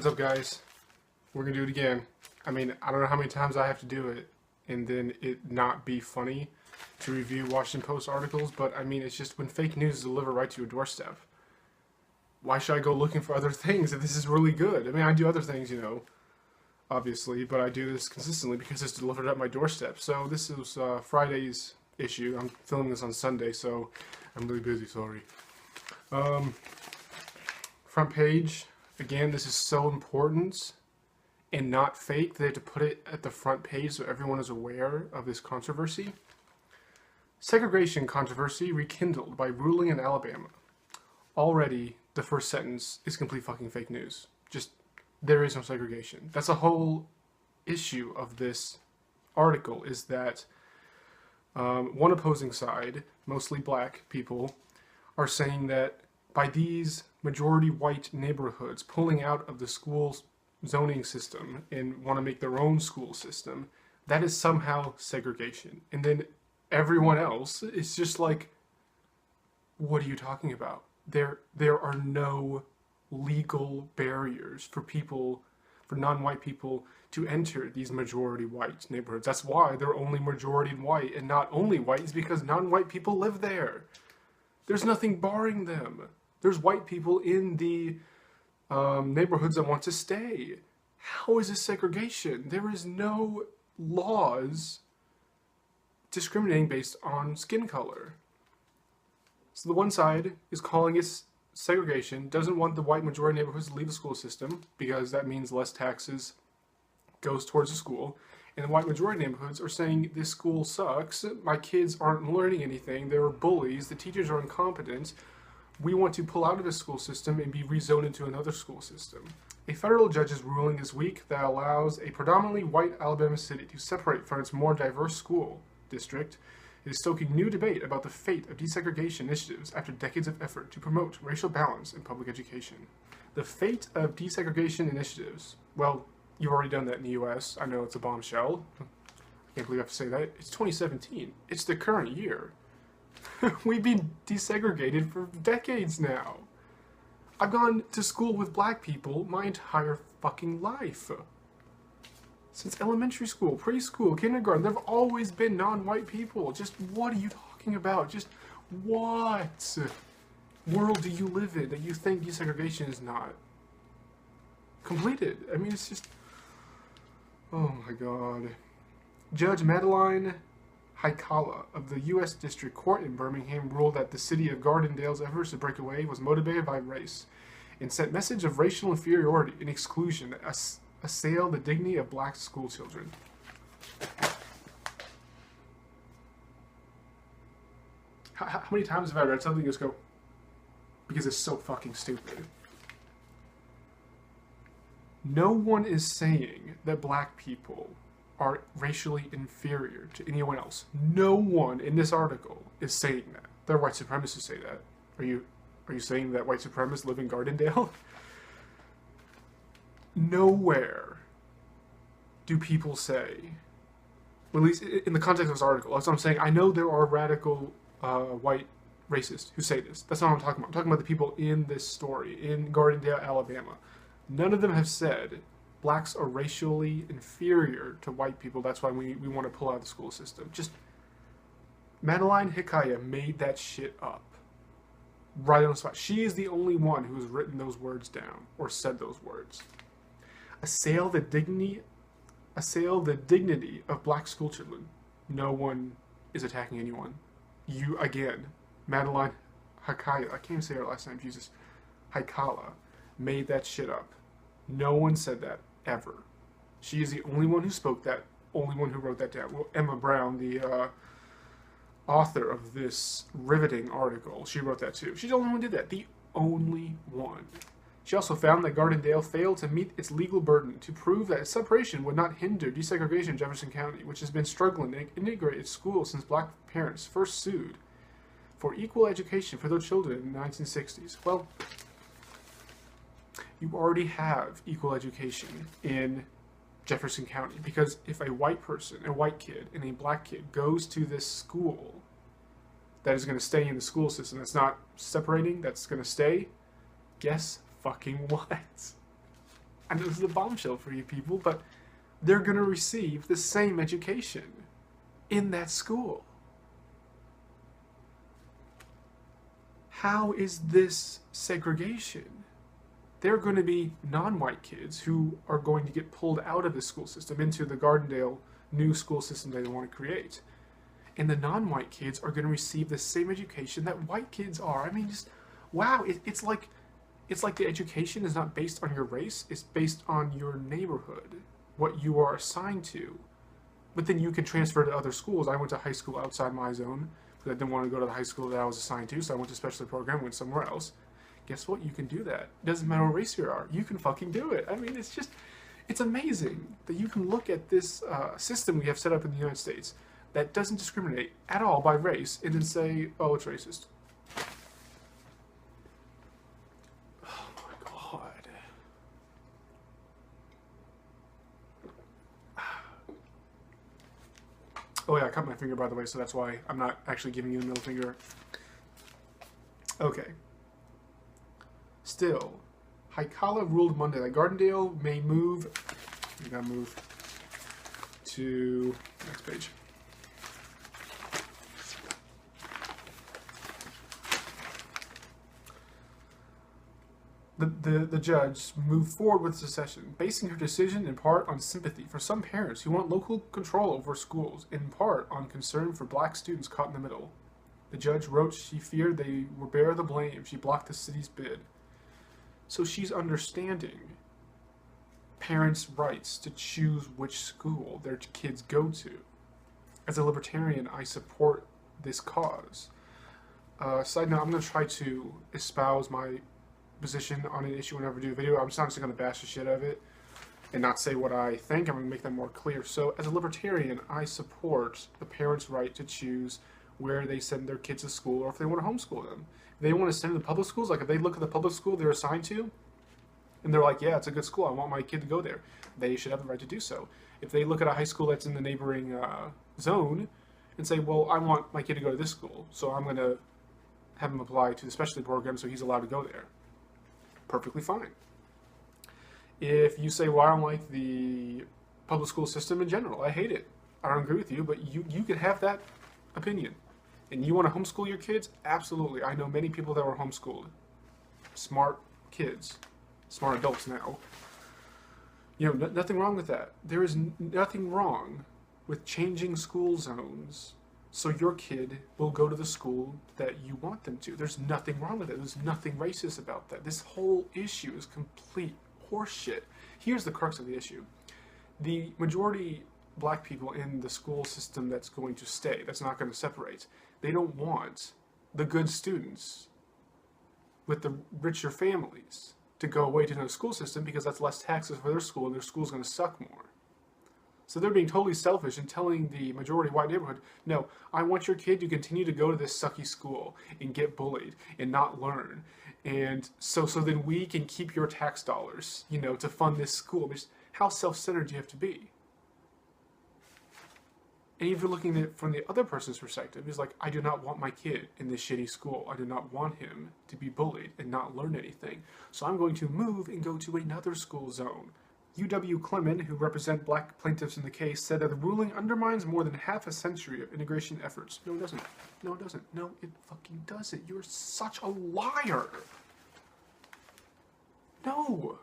What's up, guys? We're gonna do it again. I mean, I don't know how many times I have to do it and then it not be funny to review Washington Post articles, but I mean, it's just when fake news is delivered right to your doorstep. Why should I go looking for other things if this is really good? I mean, I do other things, you know, obviously, but I do this consistently because it's delivered at my doorstep. So this is Friday's issue. I'm filming this on Sunday, so I'm really busy, sorry. Front page. Again, this is so important and not fake. They have to put it at the front page so everyone is aware of this controversy. Segregation controversy rekindled by ruling in Alabama. Already, the first sentence is complete fucking fake news. Just, there is no segregation. That's a whole issue of this article, is that one opposing side, mostly black people, are saying that by these majority white neighborhoods pulling out of the school zoning system and want to make their own school system, that is somehow segregation. And then everyone else is just like, what are you talking about? There are no legal barriers for people, for non-white people to enter these majority white neighborhoods. That's why they're only majority white and not only white, is because non-white people live there. There's nothing barring them. There's white people in the neighborhoods that want to stay. How is this segregation? There is no laws discriminating based on skin color. So the one side is calling it segregation, doesn't want the white majority neighborhoods to leave the school system because that means less taxes goes towards the school. And the white majority neighborhoods are saying this school sucks, my kids aren't learning anything, they're bullies, the teachers are incompetent, we want to pull out of the school system and be rezoned into another school system. A federal judge is ruling this week that allows a predominantly white Alabama city to separate from its more diverse school district. It is stoking new debate about the fate of desegregation initiatives after decades of effort to promote racial balance in public education. The fate of desegregation initiatives. Well, you've already done that in the U.S. I know it's a bombshell. I can't believe I have to say that. It's 2017. It's the current year. We've been desegregated for decades now. I've gone to school with black people my entire fucking life. Since elementary school, preschool, kindergarten, there have always been non-white people. Just what are you talking about? Just what world do you live in that you think desegregation is not completed? I mean, it's just, oh my god. Judge Madeline Haikala of the U.S. District Court in Birmingham ruled that the city of Gardendale's efforts to break away was motivated by race and sent message of racial inferiority and exclusion that assail the dignity of black school children. How many times have I read something and just go, because it's so fucking stupid? No one is saying that black people are racially inferior to anyone else. No one in this article is saying that. There are white supremacists who say that. Are you saying that white supremacists live in Gardendale? Nowhere do people say, well, at least in the context of this article, that's what I'm saying. I know there are radical white racists who say this. That's not what I'm talking about. I'm talking about the people in this story, in Gardendale, Alabama. None of them have said blacks are racially inferior to white people. That's why we want to pull out of the school system. Just, Madeline Hikaya made that shit up. Right on the spot. She is the only one who has written those words down, or said those words. Assail the dignity of black school children. No one is attacking anyone. You, again, Madeline Hikaya, I can't even say her last name, Jesus, Haikala, made that shit up. No one said that, ever. She is the only one who spoke that, only one who wrote that down. Well, Emma Brown, the author of this riveting article, she wrote that too. She's the only one who did that. The only one. She also found that Gardendale failed to meet its legal burden to prove that separation would not hinder desegregation in Jefferson County, which has been struggling to integrate its schools since black parents first sued for equal education for their children in the 1960s. Well, you already have equal education in Jefferson County, because if a white person, a white kid, and a black kid goes to this school that is going to stay in the school system, that's not separating, that's going to stay, guess fucking what? I know this is a bombshell for you people, but they're going to receive the same education in that school. How is this segregation? There are going to be non-white kids who are going to get pulled out of the school system into the Gardendale new school system they want to create. And the non-white kids are going to receive the same education that white kids are. I mean, just, wow, it's like the education is not based on your race, it's based on your neighborhood, what you are assigned to. But then you can transfer to other schools. I went to high school outside my zone because I didn't want to go to the high school that I was assigned to, so I went to special program, went somewhere else. Guess what? You can do that. It doesn't matter what race you are. You can fucking do it. I mean, it's amazing that you can look at this system we have set up in the United States that doesn't discriminate at all by race and then say, oh, it's racist. Oh my God. Oh yeah, I cut my finger, by the way, so that's why I'm not actually giving you the middle finger. Okay. Still, Haikala ruled Monday that Gardendale may move. We gotta move to next page. The judge moved forward with secession, basing her decision in part on sympathy for some parents who want local control over schools, in part on concern for black students caught in the middle. The judge wrote she feared they would bear the blame. She blocked the city's bid. So she's understanding parents' rights to choose which school their kids go to. As a libertarian, I support this cause. Side note, I'm going to try to espouse my position on an issue whenever I do a video. I'm just honestly going to bash the shit out of it and not say what I think. I'm going to make that more clear. So as a libertarian, I support the parents' right to choose where they send their kids to school or if they want to homeschool them. If they want to send them to public schools, like if they look at the public school they're assigned to, and they're like, yeah, it's a good school, I want my kid to go there, they should have the right to do so. If they look at a high school that's in the neighboring zone and say, well, I want my kid to go to this school, so I'm going to have him apply to the specialty program so he's allowed to go there. Perfectly fine. If you say, well, I don't like the public school system in general, I hate it, I don't agree with you, but you could have that opinion. And you want to homeschool your kids? Absolutely. I know many people that were homeschooled. Smart kids. Smart adults now. You know, nothing wrong with that. There is nothing wrong with changing school zones so your kid will go to the school that you want them to. There's nothing wrong with it. There's nothing racist about that. This whole issue is complete horseshit. Here's the crux of the issue. The majority black people in the school system that's going to stay, that's not going to separate, they don't want the good students with the richer families to go away to another school system because that's less taxes for their school and their school's going to suck more. So they're being totally selfish and telling the majority white neighborhood, no, I want your kid to continue to go to this sucky school and get bullied and not learn. And so then we can keep your tax dollars, you know, to fund this school. Just how self-centered do you have to be? And if you're looking at it from the other person's perspective, he's like, I do not want my kid in this shitty school. I do not want him to be bullied and not learn anything. So I'm going to move and go to another school zone. UW Clement, who represent black plaintiffs in the case, said that the ruling undermines more than half a century of integration efforts. No, it doesn't. No, it doesn't. No, it fucking doesn't. You're such a liar. No.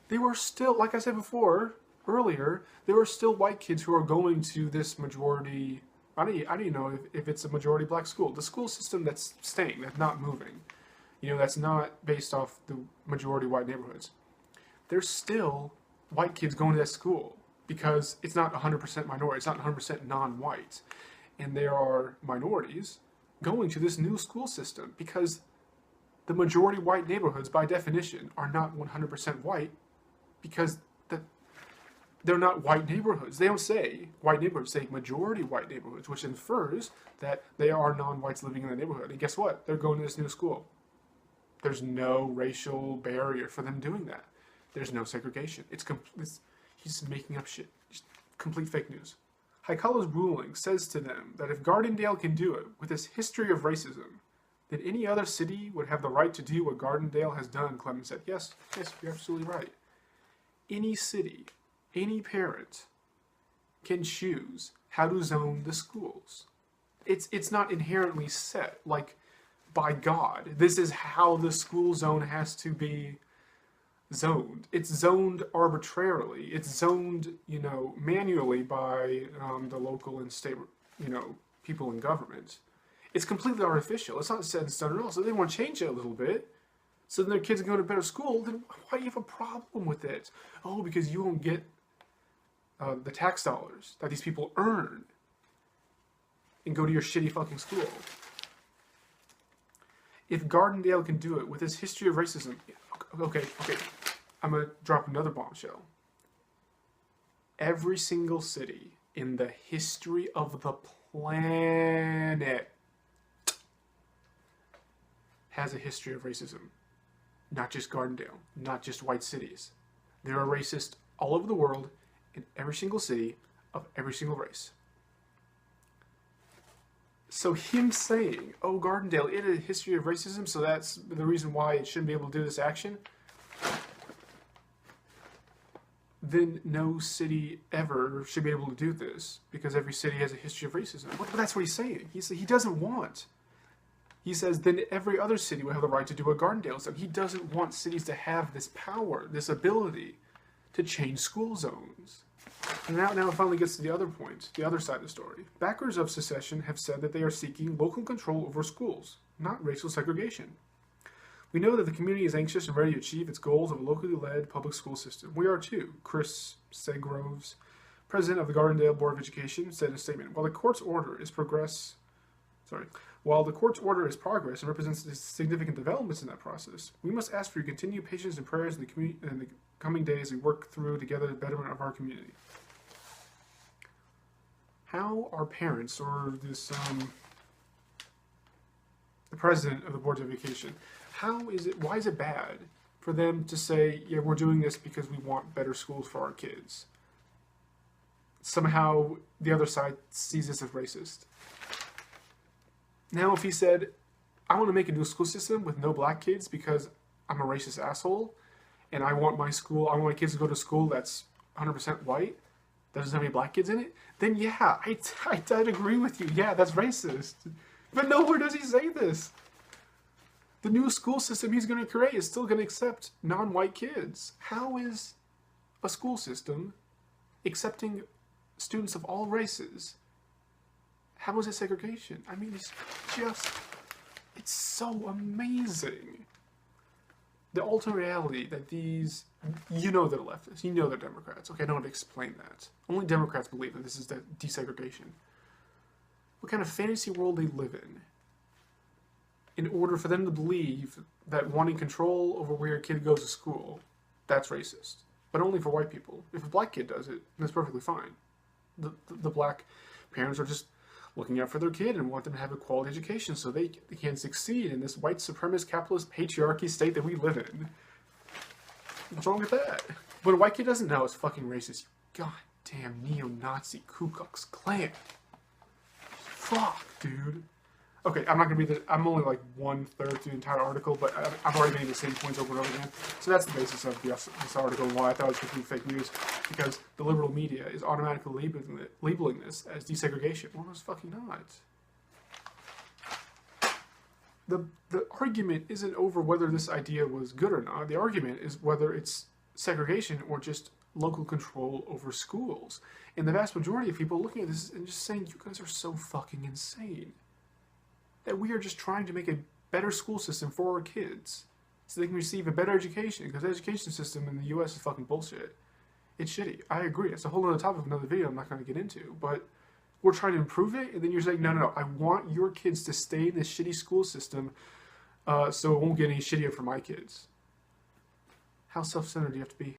They were still, like I said before, earlier, there were still white kids who are going to this majority, I don't even know if it's a majority black school. The school system that's staying, that's not moving, you know, that's not based off the majority white neighborhoods. There's still white kids going to that school because it's not 100% minority, it's not 100% non-white. And there are minorities going to this new school system because the majority white neighborhoods, by definition, are not 100% white because they're not white neighborhoods. They don't say white neighborhoods, they say majority white neighborhoods, which infers that they are non-whites living in the neighborhood. And guess what? They're going to this new school. There's no racial barrier for them doing that. There's no segregation. He's making up shit. Just complete fake news. Haikala's ruling says to them that if Gardendale can do it with its history of racism, then any other city would have the right to do what Gardendale has done, Clement said. Yes, you're absolutely right. any city, any parent can choose how to zone the schools. It's not inherently set, like, by God. This is how the school zone has to be zoned. It's zoned arbitrarily. It's zoned, manually by the local and state, people in government. It's completely artificial. It's not set in stone at all. So they want to change it a little bit, so then their kids can go to a better school. Then why do you have a problem with it? Oh, because you won't get the tax dollars that these people earn and go to your shitty fucking school. If Gardendale can do it with its history of racism, okay, I'm gonna drop another bombshell. Every single city in the history of the planet has a history of racism. Not just Gardendale, not just white cities. There are racists all over the world in every single city of every single race. So him saying, oh, Gardendale, it had a history of racism, so that's the reason why it shouldn't be able to do this action, then no city ever should be able to do this, because every city has a history of racism. But that's what he's saying. He doesn't want. He says, then every other city will have the right to do what Gardendale does. He doesn't want cities to have this power, this ability to change school zones. And now it finally gets to the other point, the other side of the story. Backers of secession have said that they are seeking local control over schools, not racial segregation. We know that the community is anxious and ready to achieve its goals of a locally led public school system. We are too, Chris Segroves, president of the Gardendale Board of Education, said in a statement. While the court's order is progress and represents significant developments in that process, we must ask for your continued patience and prayers in the coming days as we work through together the betterment of our community. How are parents, or this, the president of the Board of Education, why is it bad for them to say, yeah, we're doing this because we want better schools for our kids? Somehow the other side sees this as racist. Now if he said, I want to make a new school system with no black kids because I'm a racist asshole, and I want my kids to go to school that's 100% white, that doesn't have any black kids in it, then yeah, I'd agree with you. Yeah, that's racist. But nowhere does he say this. The new school system he's going to create is still going to accept non-white kids. How is a school system accepting students of all races? How is it segregation? I mean, it's so amazing. The alternate reality that they're leftists, they're Democrats. Okay, I don't have to explain that. Only Democrats believe that this is desegregation. What kind of fantasy world they live in order for them to believe that wanting control over where your kid goes to school, that's racist. But only for white people. If a black kid does it, that's perfectly fine. The black parents are just looking out for their kid and want them to have a quality education so they can succeed in this white supremacist capitalist patriarchy state that we live in. What's wrong with that? But a white kid doesn't know it's fucking racist. Goddamn neo-Nazi Ku Klux Klan. Fuck, dude. Okay, I'm not gonna I'm only like 1/3 through the entire article, but I've already made the same points over and over again. So that's the basis of this article and why I thought it was complete fake news. Because the liberal media is automatically labeling this as desegregation. Well, it's fucking not. The argument isn't over whether this idea was good or not. The argument is whether it's segregation or just local control over schools. And the vast majority of people looking at this and just saying, you guys are so fucking insane. That we are just trying to make a better school system for our kids so they can receive a better education, because the education system in the U.S. is fucking bullshit. It's shitty. I agree. It's a whole other topic of another video I'm not going to get into, but we're trying to improve it, and then you're saying, no, I want your kids to stay in this shitty school system so it won't get any shittier for my kids. How self-centered do you have to be?